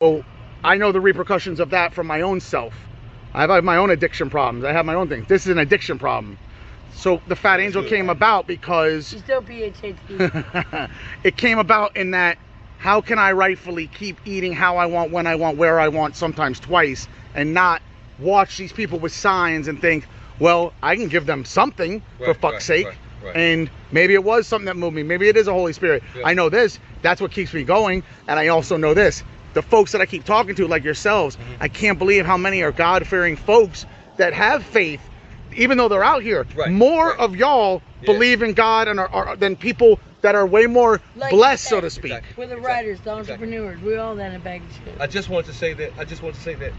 So I know the repercussions of that from my own self. I have my own addiction problems. I have my own things. This is an addiction problem. So the Fat Angel came about because She's still PHHD. it came about in that, how can I rightfully keep eating how I want, when I want, where I want, sometimes twice, and not watch these people with signs and think, well, I can give them something, for fuck's sake. Right. And maybe it was something that moved me. Maybe it is a Holy Spirit. Yeah. I know this. That's what keeps me going. And I also know this. The folks that I keep talking to, like yourselves, I can't believe how many are God-fearing folks that have faith, even though they're out here. More of y'all believe in God and are than people that are way more like blessed, so to speak. We're the writers, the entrepreneurs. We all that in a bag of shit. I just want to say that.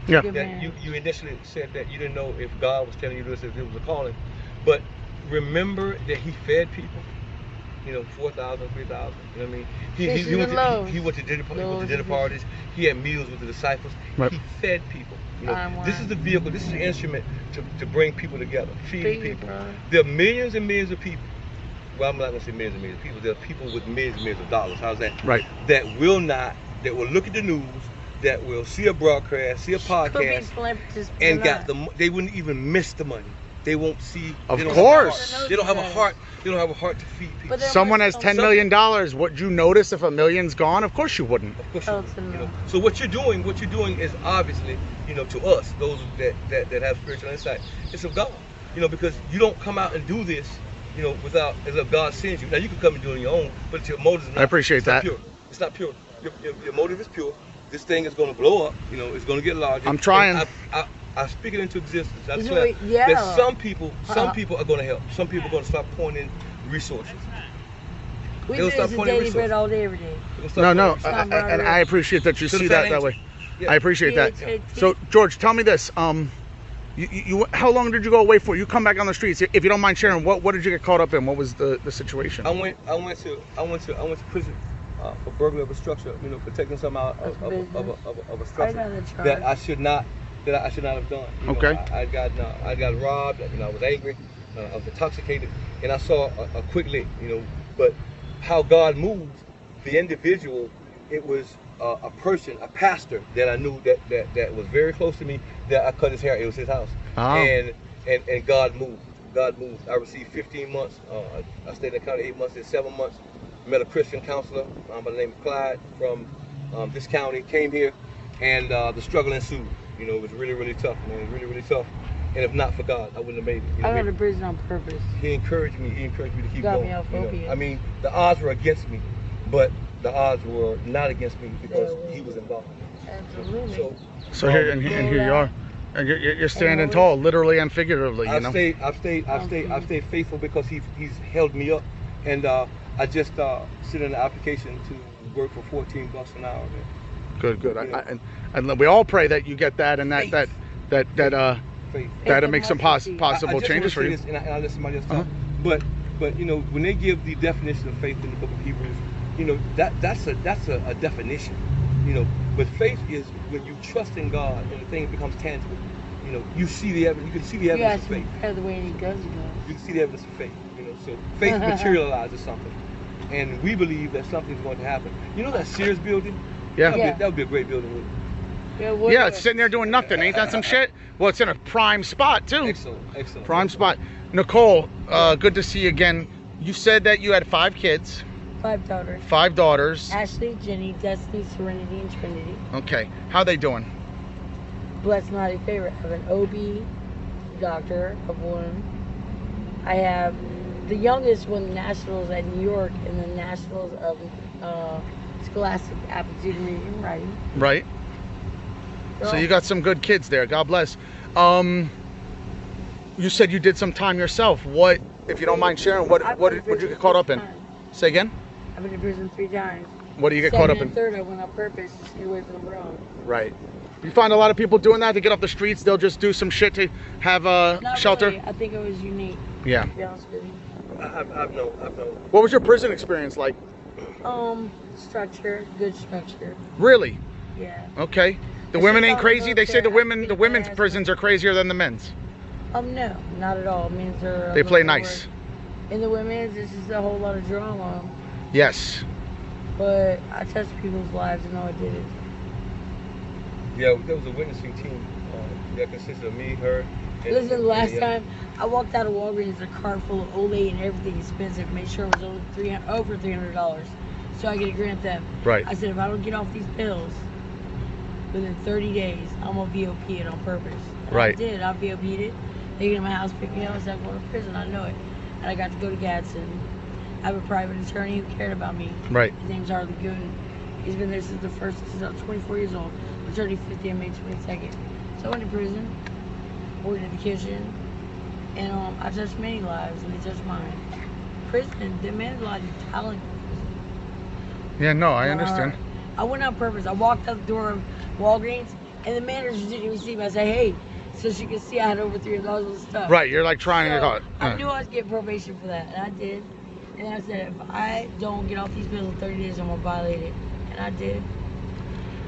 Yeah. That you initially said that you didn't know if God was telling you this, if it was a calling, but remember that He fed people. 4,000, 3,000. You know what I mean? He went to dinner parties. He had meals with the disciples. Right. He fed people. This is the vehicle. This is the instrument to bring people together, feed people. There are millions and millions of people. Well, I'm not gonna say millions and millions of people. There are people with millions and millions of dollars. How's that? Right. That will look at the news, that will see a broadcast, see a podcast, and they wouldn't even miss the money. They won't see. Of course. They don't have a heart. They don't have a heart to feed people. Someone has $10 million. Would you notice if $1 million's gone? Of course you wouldn't. Of course you wouldn't. So what you're doing is obviously, to us, those that have spiritual insight, it's of God. Because you don't come out and do this, without, as if God sends you. Now you can come and do it on your own, but your motive is not. I appreciate that. Pure. It's not pure. Your motive is pure. This thing is going to blow up. It's going to get larger. I'm trying. I speak it into existence. I swear that some people are going to help. Some people are going to start pouring in resources. We do this daily bread all day, every day. No, and I appreciate that you see that way. Yeah. I appreciate that. So, George, tell me this. You how long did you go away for? You come back on the streets. If you don't mind sharing, what did you get caught up in? What was the situation? I went to prison for burglary of a structure. For taking something out of a structure that I should not have done. Okay. I got robbed. I was angry. I was intoxicated, and I saw a quick lick. But how God moves the individual, it was a person, a pastor that I knew that was very close to me. That I cut his hair. It was his house, and God moved. God moved. I received 15 months. I stayed in the county 8 months. In 7 months, met a Christian counselor by the name of Clyde from this county. Came here, and the struggle ensued. It was really, really tough, man. It was really, really tough. And if not for God, I wouldn't have made it. I went to prison on purpose. He encouraged me. He encouraged me to keep going. Me off opiates. I mean, the odds were against me, but the odds were not against me because he was involved. Absolutely. So here you are, and you're standing tall, literally and figuratively. I've stayed faithful because he's held me up, and I just sent in an application to work for $14 an hour. Man. Good. And we all pray that you get that, and that'll make some possible changes for you. And I let somebody else talk. But when they give the definition of faith in the book of Hebrews, that's a definition. But faith is when you trust in God and the thing becomes tangible. You see the evidence. You can see the evidence of faith. The way he goes. You can see the evidence of faith. So faith materializes something, and we believe that something's going to happen. That Sears building. Yeah. That would be a great building, wouldn't it? Yeah, it's sitting there doing nothing. Ain't that some shit? Well, it's in a prime spot, too. Excellent. Prime spot. Nicole, good to see you again. You said that you had 5 kids. 5 daughters. 5 daughters. Ashley, Jenny, Destiny, Serenity, and Trinity. Okay. How they doing? Blessed, not a favorite. I have an OB doctor of one. I have the youngest won nationals at New York and the nationals of Scholastic Aptitude in Reading and Writing. Right. So you got some good kids there. God bless. You said you did some time yourself. What, if you don't mind sharing, what did you get caught up in? Say again? I've been to prison 3 times. What do you get caught up in? 3rd, I went on purpose to stay away from the wrong. Right. You find a lot of people doing that to get off the streets. They'll just do some shit to have a shelter. Really. I think it was unique. Yeah. To be honest with you. I've known. What was your prison experience like? Good structure. Really? Yeah. Okay. The women ain't crazy? They say the women's prisons are crazier than the men's. No, not at all. Men's are. They play nice. In the women's, this is a whole lot of drama. Yes. But I touched people's lives and all I did it. Yeah, there was a witnessing team that consisted of me, her. Listen, last time I walked out of Walgreens, a car full of old lady and everything expensive, made sure it was over $300, so I get a grant theft. Right. I said, if I don't get off these pills within 30 days, I'm gonna VOP it on purpose. And Right. I did. I VOP'd it. They get in my house, pick me up, I said, I'm going to prison. I know it. And I got to go to Gadsden. I have a private attorney who cared about me. Right. His name's Harley Goon. He's been there since I was 24 years old. I'm turning 50 on May 22nd. So I went to prison, worked in the kitchen, and I touched many lives, and they touched mine. Prison demanded a lot of your talent. Yeah, no, I understand. I went on purpose. I walked out the door of Walgreens, and the manager didn't even see me. I said, hey, so she could see I had over $300 of stuff. Right, you're like trying to go. I knew I was getting probation for that, and I did. And I said, if I don't get off these pills in 30 days, I'm going to violate it. And I did.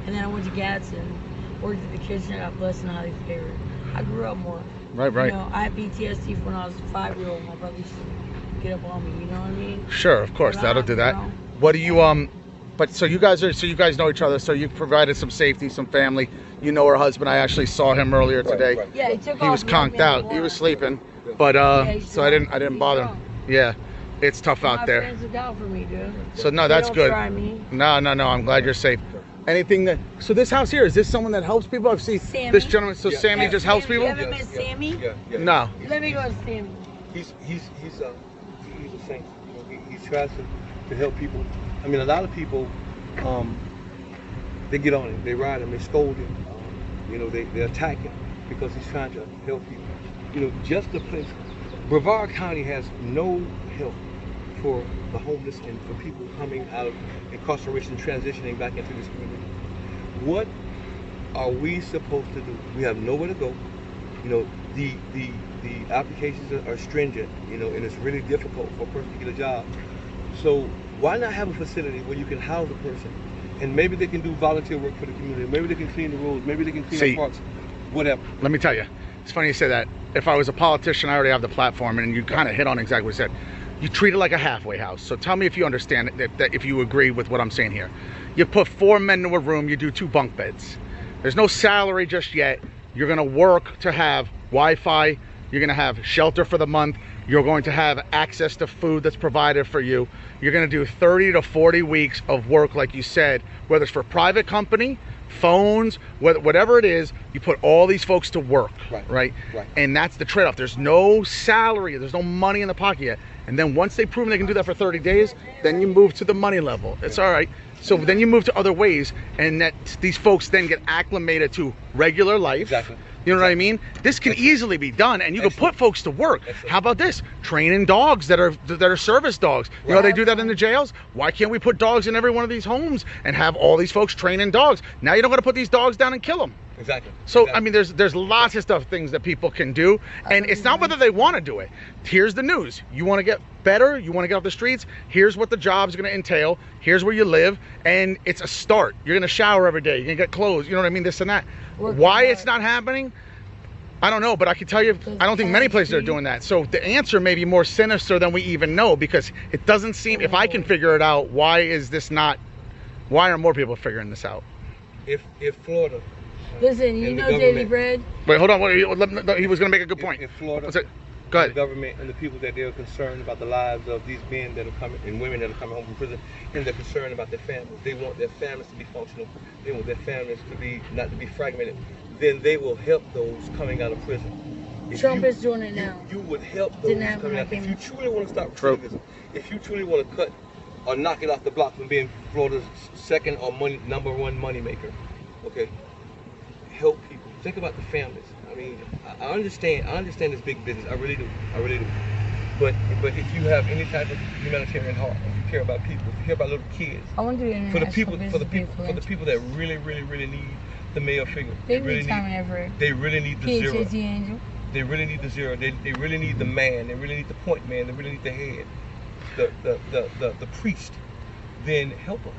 And then I went to Gadsden, worked in the kitchen, and I got blessed and highly favored. I grew up more. Right. You know, I had PTSD from when I was a 5-year-old. My brother used to get up on me, you know what I mean? Sure, of course, that'll do that. What do you, but so you guys know each other, so you provided some safety, some family. You know her husband. I actually saw him earlier today. Right. Yeah, he took off. He was conked out. He was sleeping, but so I didn't bother him. Yeah, it's tough out there. My friends look out for me, dude. So no, that's They don't good. try me. No, I'm glad you're safe. Anything that, so this house here, is this someone that helps people? I've seen Sammy. this gentleman, so Yeah. Sammy just helps Sammy, people? you ever met Sammy? Yeah. No. Let me go to Sammy. He's a saint. You know, he tries to help people. I mean, a lot of people, they get on him, they ride him, they scold him. You know, they attack him because he's trying to help people. You know, just the place. Brevard County has no help for the homeless and for people coming out of incarceration, transitioning back into this community. What are we supposed to do? We have nowhere to go. You know, the applications are stringent, you know, and it's really difficult for a person to get a job. So why not have a facility where you can house a person and maybe they can do volunteer work for the community, maybe they can clean the roads, maybe they can clean the parks, whatever. Let me tell you, it's funny you say that. If I was a politician, I already have the platform, and you kind of hit on exactly what you said. You treat it like a halfway house. So tell me if you understand it, that if you agree with what I'm saying here. You put 4 men in a room, you do 2 bunk beds. There's no salary just yet. You're gonna work to have Wi-Fi, you're gonna have shelter for the month, you're going to have access to food that's provided for you. You're gonna do 30 to 40 weeks of work, like you said, whether it's for private company, phones, whatever it is, you put all these folks to work, right? And that's the trade-off. There's no salary, there's no money in the pocket yet. And then once they've proven they can do that for 30 days, then you move to the money level. It's all right. So then you move to other ways, and that these folks then get acclimated to regular life. Exactly. You know what I mean? This can easily be done, and you can put folks to work. How about this? Training dogs that are service dogs. You know, they do that in the jails. Why can't we put dogs in every one of these homes and have all these folks training dogs? Now you don't got to put these dogs down and kill them. Exactly. So I mean, there's lots of things that people can do, and it's not whether they want to do it. Here's the news: you want to get better, you want to get off the streets. Here's what the job's going to entail. Here's where you live, and it's a start. You're going to shower every day. You're going to get clothes. You know what I mean? This and that. Why it's not happening, I don't know, but I can tell you, I don't think many places are doing that. So the answer may be more sinister than we even know, because it doesn't seem, if I can figure it out, why are more people figuring this out? If Florida. Listen, you know Daily Bread? Wait, hold on. He was going to make a good point. If Florida, what's it? Go ahead. The government and the people that they're concerned about the lives of these men that are coming and women that are coming home from prison, and they're concerned about their families. They want their families to be functional. They want their families to be not to be fragmented. Then they will help those coming out of prison. Trump is doing it now. You would help those coming out. If you truly want to stop prison, if you truly want to cut or knock it off the block from being Florida's second or number one money maker, okay, help people. Think about the families. I mean, I understand this big business. I really do. But if you have any type of humanitarian heart, if you care about people, if you care about little kids, I want to do for the people that really need the male figure. They really need the zero. Angel. They really need the zero. They really need the man. They really need the point man. They really need the head, the priest. Then help us.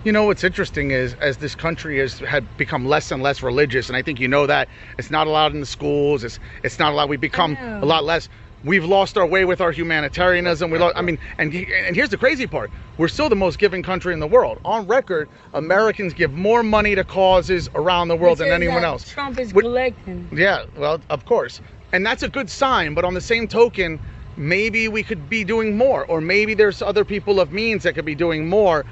You know what's interesting is, as this country had become less and less religious, and I think you know that, it's not allowed in the schools. It's not allowed. We become a lot less. we've lost our way with our humanitarianism. I mean, and here's the crazy part. We're still the most giving country in the world. On record, Americans give more money to causes around the world than anyone else. Trump is collecting. Yeah, well, of course. And that's a good sign, but on the same token, maybe we could be doing more, or maybe there's other people of means that could be doing more.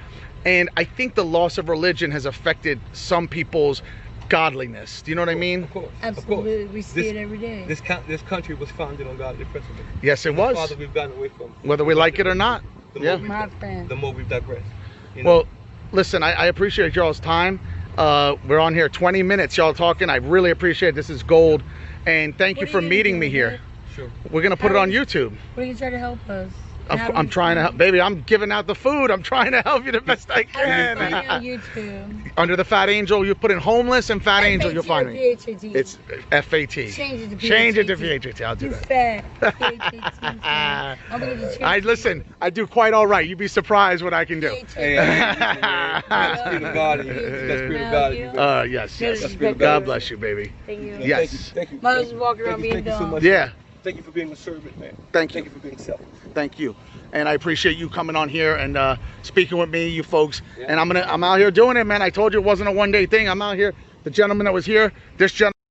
And I think the loss of religion has affected some people's godliness. Do you know what I mean? Of course. Absolutely. Of course. We see it every day. This country was founded on godly principles. Yes, it was. Father, we've gotten away from. Whether we like it or not. The more we've digressed. You know? Well, listen, I appreciate y'all's time. We're on here 20 minutes, y'all talking. I really appreciate it. This is gold. And thank you for meeting me here. Sure. We're going to put it on YouTube. What are you trying to help us? I'm trying to help. Baby, I'm giving out the food. I'm trying to help you the best I can. How do you find me on YouTube? Under the Fat Angel, you put in homeless and Fat Angel, you'll find me. PHAT? It's FAT. Change it to PHAT. I'll do You that. fat. PHAT. I'm gonna get the Listen, I do quite all right. You'd be surprised what I can do. Hey, the Spirit of God in you. The Spirit of God in you. Yes. God bless you, baby. Thank you. Yes. Thank you. Mother's walking around being Thank you so dumb. much. Yeah. Thank you for being a servant, man. Thank you. Thank you for being self. Thank you. And I appreciate you coming on here and speaking with me, you folks. Yeah. And I'm out here doing it, man. I told you it wasn't a one-day thing. I'm out here. The gentleman that was here, this gentleman.